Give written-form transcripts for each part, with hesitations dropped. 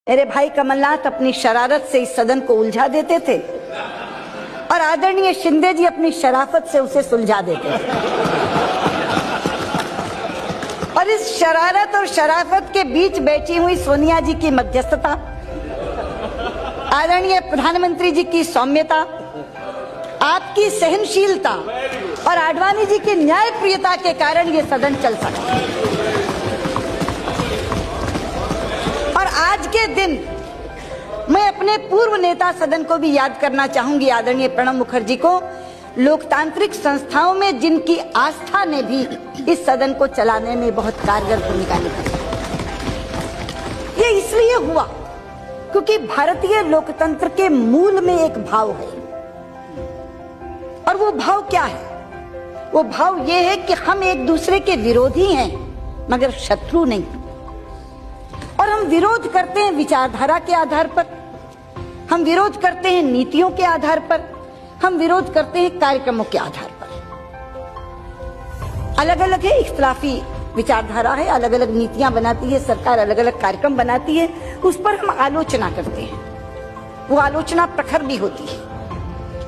मेरे भाई कमलनाथ अपनी शरारत से इस सदन को उलझा देते थे और आदरणीय शिंदे जी अपनी शराफत से उसे सुलझा देते थे। और इस शरारत और शराफत के बीच बैठी हुई सोनिया जी की मध्यस्थता, आदरणीय प्रधानमंत्री जी की सौम्यता, आपकी सहनशीलता और आडवाणी जी की न्यायप्रियता के कारण ये सदन चल सका। और आज के दिन मैं अपने पूर्व नेता सदन को भी याद करना चाहूंगी, आदरणीय प्रणब मुखर्जी को, लोकतांत्रिक संस्थाओं में जिनकी आस्था ने भी इस सदन को चलाने में बहुत कारगर भूमिका निभाई। ये इसलिए हुआ क्योंकि भारतीय लोकतंत्र के मूल में एक भाव है, और वो भाव क्या है? वो भाव ये है कि हम एक दूसरे के विरोधी हैं मगर शत्रु नहीं। और हम विरोध करते हैं विचारधारा के आधार पर, हम विरोध करते हैं नीतियों के आधार पर, हम विरोध करते हैं कार्यक्रमों के आधार पर। अलग अलग है, इख्तिलाफी विचारधारा है, अलग अलग नीतियां बनाती है सरकार, अलग अलग कार्यक्रम बनाती है, उस पर हम आलोचना करते हैं। वो आलोचना प्रखर भी होती है,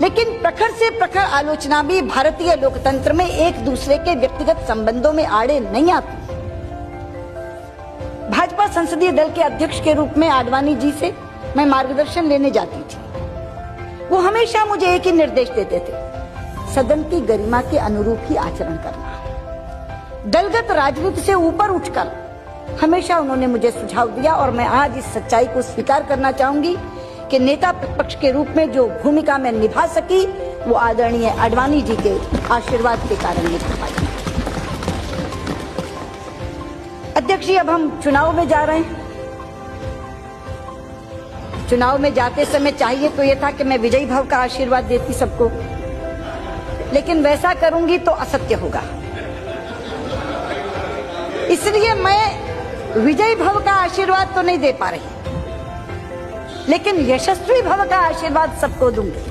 लेकिन प्रखर से प्रखर आलोचना भी भारतीय लोकतंत्र में एक दूसरे के व्यक्तिगत संबंधों में आड़े नहीं आती। भाजपा संसदीय दल के अध्यक्ष के रूप में आडवाणी जी से मैं मार्गदर्शन लेने जाती थी। वो हमेशा मुझे एक ही निर्देश देते थे, सदन की गरिमा के अनुरूप ही आचरण करना। दलगत राजनीति से ऊपर उठकर हमेशा उन्होंने मुझे सुझाव दिया, और मैं आज इस सच्चाई को स्वीकार करना चाहूंगी कि नेता प्रतिपक्ष के रूप में जो भूमिका मैं निभा सकी वो आदरणीय आडवाणी जी के आशीर्वाद के कारण निभा पाई। अध्यक्ष जी, अब हम चुनाव में जा रहे हैं। चुनाव में जाते समय चाहिए तो यह था कि मैं विजयी भव का आशीर्वाद देती सबको, लेकिन वैसा करूंगी तो असत्य होगा। इसलिए मैं विजयी भव का आशीर्वाद तो नहीं दे पा रही, लेकिन यशस्वी भव का आशीर्वाद सबको दूंगी।